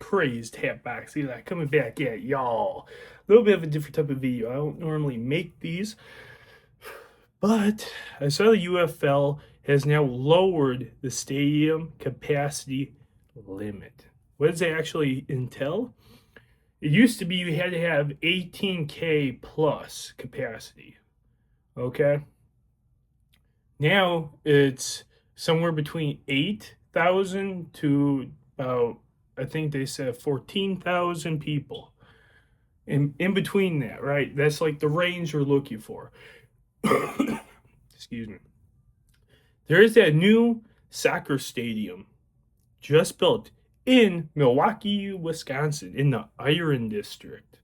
crazed halfback. See that coming back at y'all. A little bit of a different type of video. I don't normally make these, but I saw the UFL has now lowered the stadium capacity limit. What does that actually entail? It used to be you had to have 18K plus capacity. Okay. Now it's somewhere between 8,000 to about, I think they said 14,000 people. In between that, right? That's like the range we're looking for. Excuse me. There is that new soccer stadium just built in Milwaukee, Wisconsin, in the Iron District.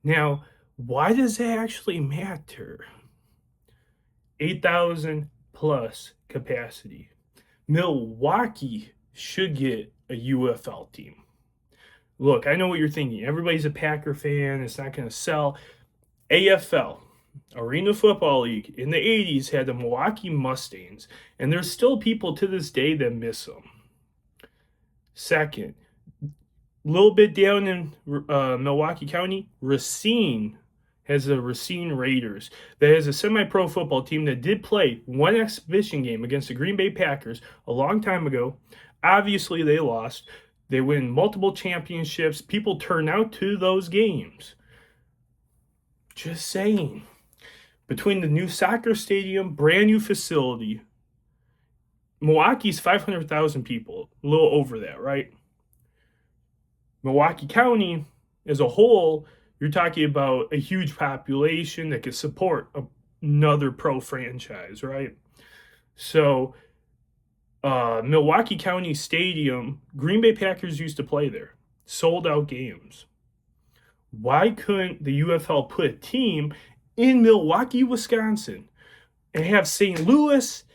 Now, why does that actually matter? 8,000 plus capacity. Milwaukee should get a UFL team. Look, I know what you're thinking. Everybody's a Packer fan. It's not going to sell. AFL, Arena Football League, in the 80s had the Milwaukee Mustangs, and there's still people to this day that miss them. Second, a little bit down in Milwaukee County, Racine has the Racine Raiders. That is a semi-pro football team that did play one exhibition game against the Green Bay Packers a long time ago. Obviously, they lost. They win multiple championships. People turn out to those games. Just saying. Between the new soccer stadium, brand new facility, Milwaukee's 500,000 people, a little over that, right? Milwaukee County as a whole, you're talking about a huge population that could support another pro franchise, right? So, Milwaukee County Stadium, Green Bay Packers used to play there, sold out games. Why couldn't the UFL put a team in Milwaukee, Wisconsin, and have St. Louis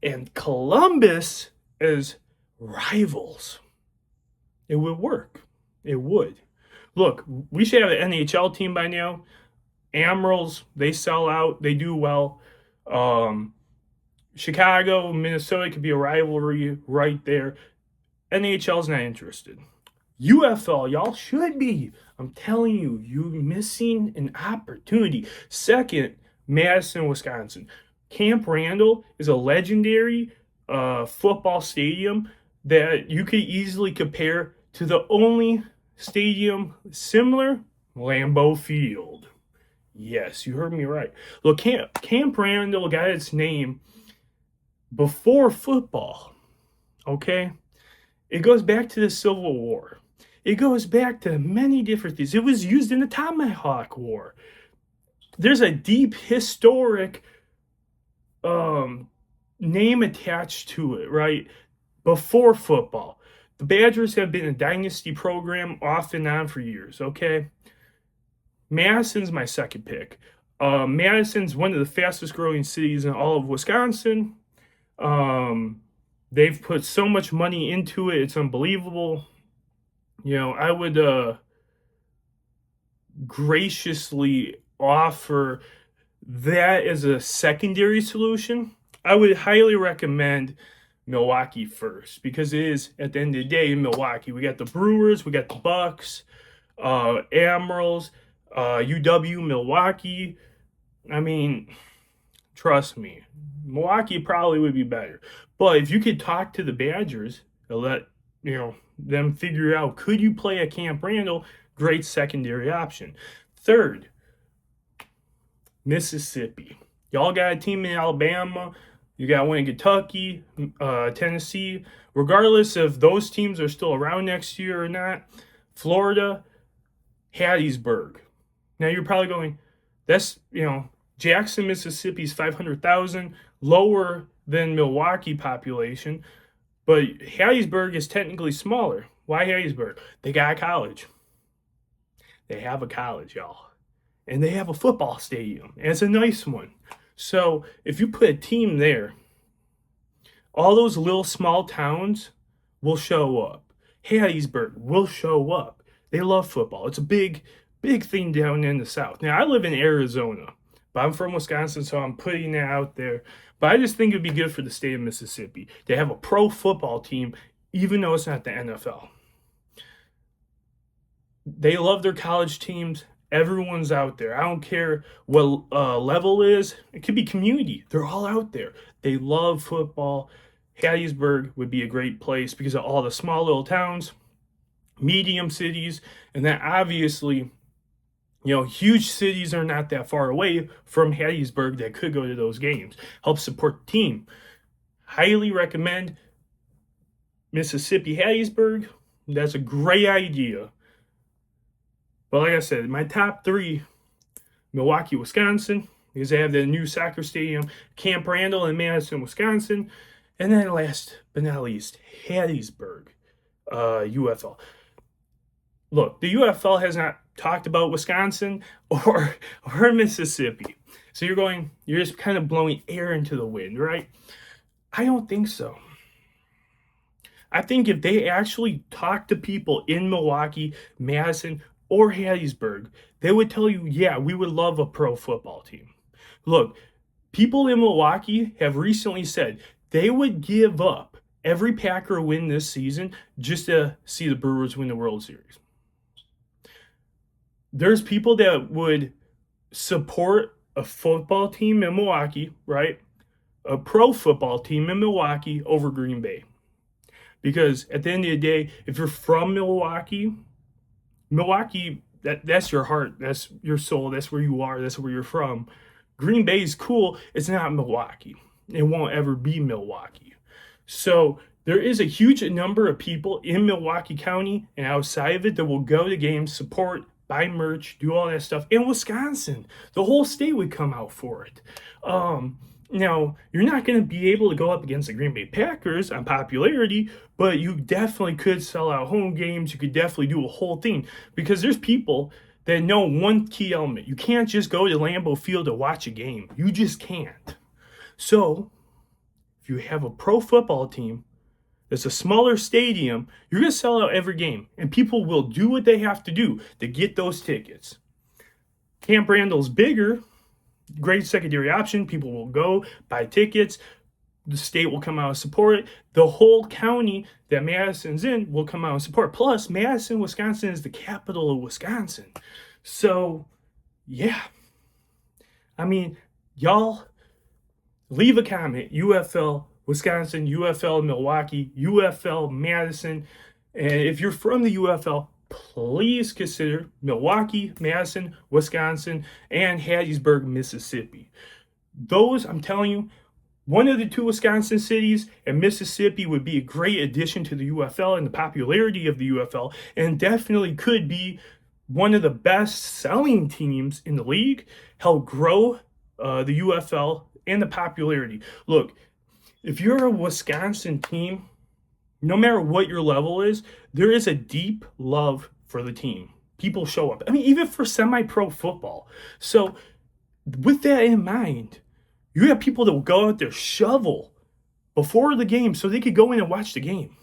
and Columbus as rivals? It would work. It would. Look, we should have an NHL team by now. Admirals, they sell out. They do well. Chicago, Minnesota could be a rivalry right there. NHL's not interested. UFL, y'all should be. I'm telling you, you're missing an opportunity. Second, Madison, Wisconsin. Camp Randall is a legendary football stadium that you could easily compare to the only stadium similar, Lambeau Field. Yes, you heard me right. Look, Camp Randall got its name before football, okay? It goes back to the Civil War. It goes back to many different things. It was used in the Tomahawk War. There's a deep historic name attached to it, right? Before football. The Badgers have been a dynasty program off and on for years, okay? Madison's my second pick. Madison's one of the fastest growing cities in all of Wisconsin. They've put so much money into it. It's unbelievable. You know, I would graciously offer that as a secondary solution. I would highly recommend Milwaukee first because it is, at the end of the day, in Milwaukee. We got the Brewers, we got the Bucks, Admirals, UW, Milwaukee. I mean, trust me, Milwaukee probably would be better. But if you could talk to the Badgers and let them figure out, could you play at Camp Randall? Great secondary option. Third, Mississippi. Y'all got a team in Alabama. You got one in Kentucky, Tennessee. Regardless if those teams are still around next year or not, Florida, Hattiesburg. Now you're probably going, that's, Jackson, Mississippi's 500,000, lower than Milwaukee population, but Hattiesburg is technically smaller. Why Hattiesburg? They got a college. They have a college, y'all. And they have a football stadium, and it's a nice one. So if you put a team there, all those little small towns will show up. Hattiesburg will show up. They love football. It's a big thing down in the South. Now, I live in Arizona, but I'm from Wisconsin, so I'm putting it out there. But I just think it would be good for the state of Mississippi to have a pro football team, even though it's not the NFL. They love their college teams. Everyone's out there. I don't care what level is. It could be community. They're all out there. They love football. Hattiesburg would be a great place because of all the small little towns, medium cities, and then obviously, huge cities are not that far away from Hattiesburg that could go to those games. Help support the team. Highly recommend Mississippi Hattiesburg. That's a great idea. But like I said, my top three: Milwaukee, Wisconsin, because they have the new soccer stadium, Camp Randall in Madison, Wisconsin. And then last but not least, Hattiesburg, UFL. Look, the UFL has not talked about Wisconsin or Mississippi. So you're just kind of blowing air into the wind, right? I don't think so. I think if they actually talk to people in Milwaukee, Madison, or Hattiesburg, they would tell you, yeah, we would love a pro football team. Look, people in Milwaukee have recently said they would give up every Packer win this season just to see the Brewers win the World Series. There's people that would support a football team in Milwaukee, right? A pro football team in Milwaukee over Green Bay. Because at the end of the day, if you're from Milwaukee, that's your heart, that's your soul, that's where you are, that's where you're from. Green Bay is cool. It's not Milwaukee. It won't ever be Milwaukee. So there is a huge number of people in Milwaukee County and outside of it that will go to games, support, buy merch, do all that stuff. In Wisconsin, the whole state would come out for it. Now, you're not going to be able to go up against the Green Bay Packers on popularity, but you definitely could sell out home games. You could definitely do a whole thing because there's people that know one key element. You can't just go to Lambeau Field to watch a game. You just can't. So, if you have a pro football team that's a smaller stadium, you're going to sell out every game, and people will do what they have to do to get those tickets. Camp Randall's bigger. Great secondary option. People will go buy tickets. The state will come out and support it. The whole county that Madison's in will come out and support. Plus, Madison, Wisconsin is the capital of Wisconsin. So, yeah. I mean, y'all leave a comment. UFL Wisconsin, UFL Milwaukee, UFL Madison. And if you're from the UFL, please consider Milwaukee, Madison, Wisconsin, and Hattiesburg, Mississippi. Those, I'm telling you, one of the two Wisconsin cities and Mississippi would be a great addition to the UFL and the popularity of the UFL, and definitely could be one of the best selling teams in the league, help grow the UFL and the popularity. Look, if you're a Wisconsin team, no matter what your level is, there is a deep love for the team. People show up. I mean, even for semi-pro football. So with that in mind, you have people that will go out there, shovel before the game so they could go in and watch the game.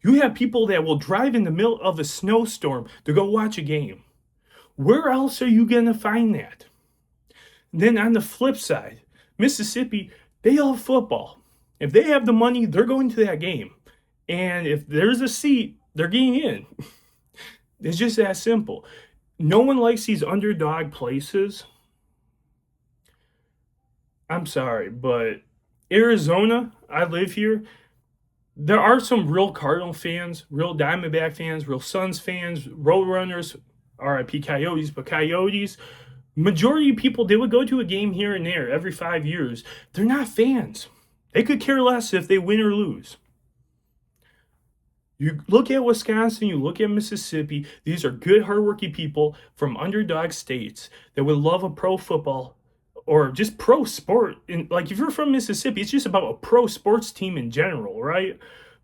You have people that will drive in the middle of a snowstorm to go watch a game. Where else are you going to find that? Then on the flip side, Mississippi, they love football. If they have the money, they're going to that game. And if there's a seat, they're getting in. It's just that simple. No one likes these underdog places. I'm sorry, but Arizona, I live here. There are some real Cardinal fans, real Diamondback fans, real Suns fans, Roadrunners, RIP Coyotes, but Coyotes. Majority of people, they would go to a game here and there every 5 years. They're not fans. They could care less if they win or lose. You look at Wisconsin, you look at Mississippi, these are good, hardworking people from underdog states that would love a pro football or just pro sport. And like if you're from Mississippi, it's just about a pro sports team in general, right?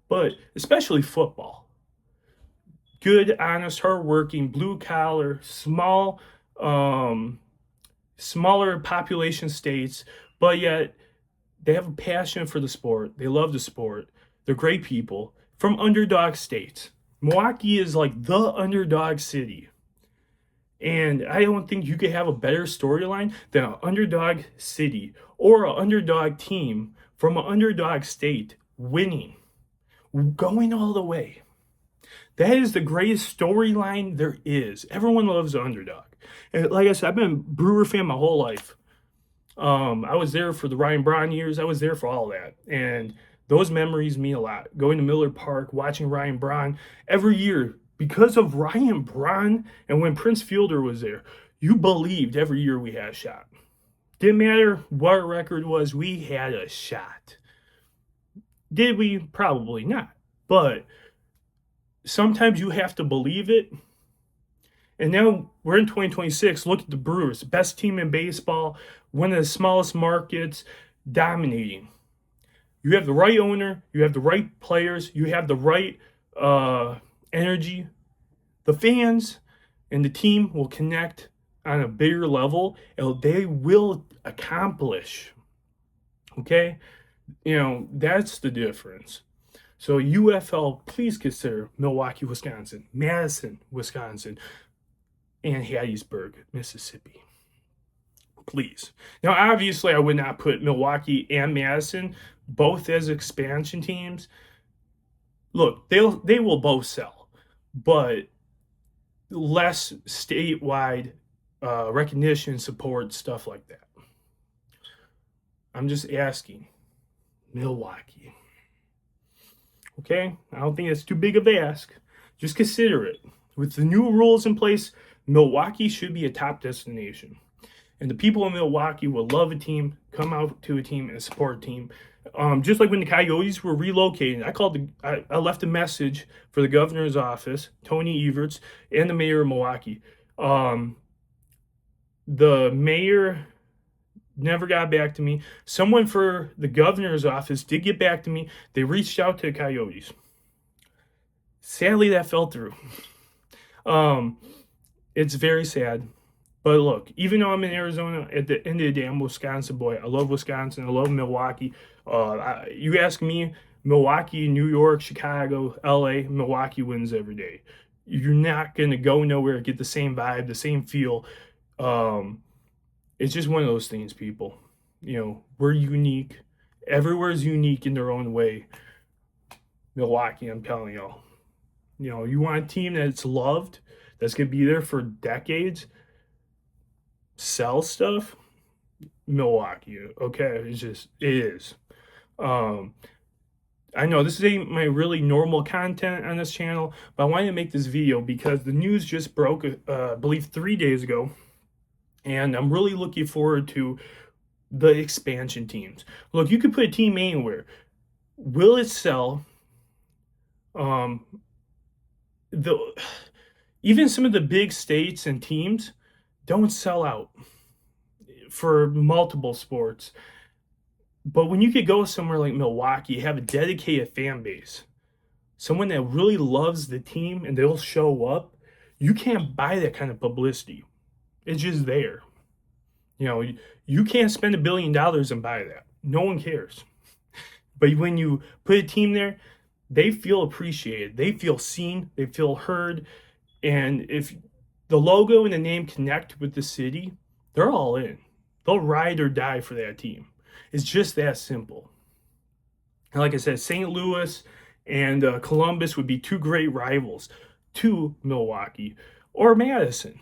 But especially football. Good, honest, hardworking, blue collar, smaller population states, but yet they have a passion for the sport. They love the sport. They're great people. From underdog states. Milwaukee is like the underdog city. And I don't think you could have a better storyline than an underdog city or an underdog team from an underdog state winning, going all the way. That is the greatest storyline there is. Everyone loves the underdog. And like I said, I've been a Brewer fan my whole life. I was there for the Ryan Braun years. I was there for all that. And those memories mean a lot. Going to Miller Park, watching Ryan Braun every year because of Ryan Braun and when Prince Fielder was there, you believed every year we had a shot. Didn't matter what our record was, we had a shot. Did we? Probably not. But sometimes you have to believe it. And now we're in 2026. Look at the Brewers, best team in baseball, one of the smallest markets, dominating. You have the right owner, you have the right players, you have the right energy. The fans and the team will connect on a bigger level, and they will accomplish. Okay? That's the difference. So UFL, please consider Milwaukee, Wisconsin, Madison, Wisconsin, and Hattiesburg, Mississippi. Please. Now, obviously, I would not put Milwaukee and Madison both as expansion teams. Look, they will both sell, but less statewide recognition, support, stuff like that. I'm just asking. Milwaukee. Okay? I don't think it's too big of an ask. Just consider it. With the new rules in place, Milwaukee should be a top destination. And the people in Milwaukee will love a team, come out to a team, and support a team. Just like when the Coyotes were relocating, I left a message for the governor's office, Tony Everts, and the mayor of Milwaukee. The mayor never got back to me. Someone for the governor's office did get back to me. They reached out to the Coyotes. Sadly, that fell through. It's very sad. But look, even though I'm in Arizona, at the end of the day, I'm a Wisconsin boy. I love Wisconsin. I love Milwaukee. You ask me, Milwaukee, New York, Chicago, LA, Milwaukee wins every day. You're not going to go nowhere and get the same vibe, the same feel. It's just one of those things, people. We're unique. Everywhere's unique in their own way. Milwaukee, I'm telling y'all. You want a team that's loved, that's going to be there for decades, sell stuff, Milwaukee. Okay, it is. I know this ain't my really normal content on this channel, but I wanted to make this video because the news just broke, I believe 3 days ago, and I'm really looking forward to the expansion teams. Look, you could put a team anywhere. Will it sell? Even some of the big states and teams don't sell out for multiple sports. But when you could go somewhere like Milwaukee, have a dedicated fan base, someone that really loves the team and they'll show up, you can't buy that kind of publicity. It's just there. You can't spend $1 billion and buy that. No one cares. But when you put a team there, they feel appreciated. They feel seen. They feel heard. And if the logo and the name connect with the city, they're all in. They'll ride or die for that team. It's just that simple. And like I said, St. Louis and Columbus would be two great rivals to Milwaukee or Madison.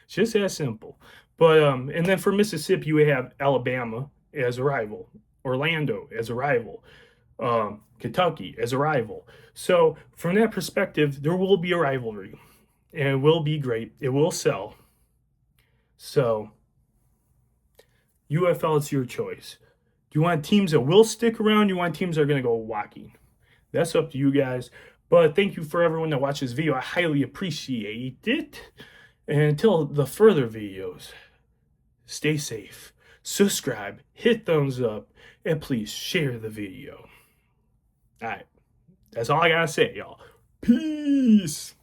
It's just that simple. But and then for Mississippi, we have Alabama as a rival, Orlando as a rival, Kentucky as a rival. So from that perspective, there will be a rivalry, and it will be great. It will sell. So UFL, it's your choice. Do you want teams that will stick around? Do you want teams that are going to go walking? That's up to you guys. But thank you for everyone that watched this video. I highly appreciate it. And until the further videos, stay safe, subscribe, hit thumbs up, and please share the video. All right. That's all I got to say, y'all. Peace.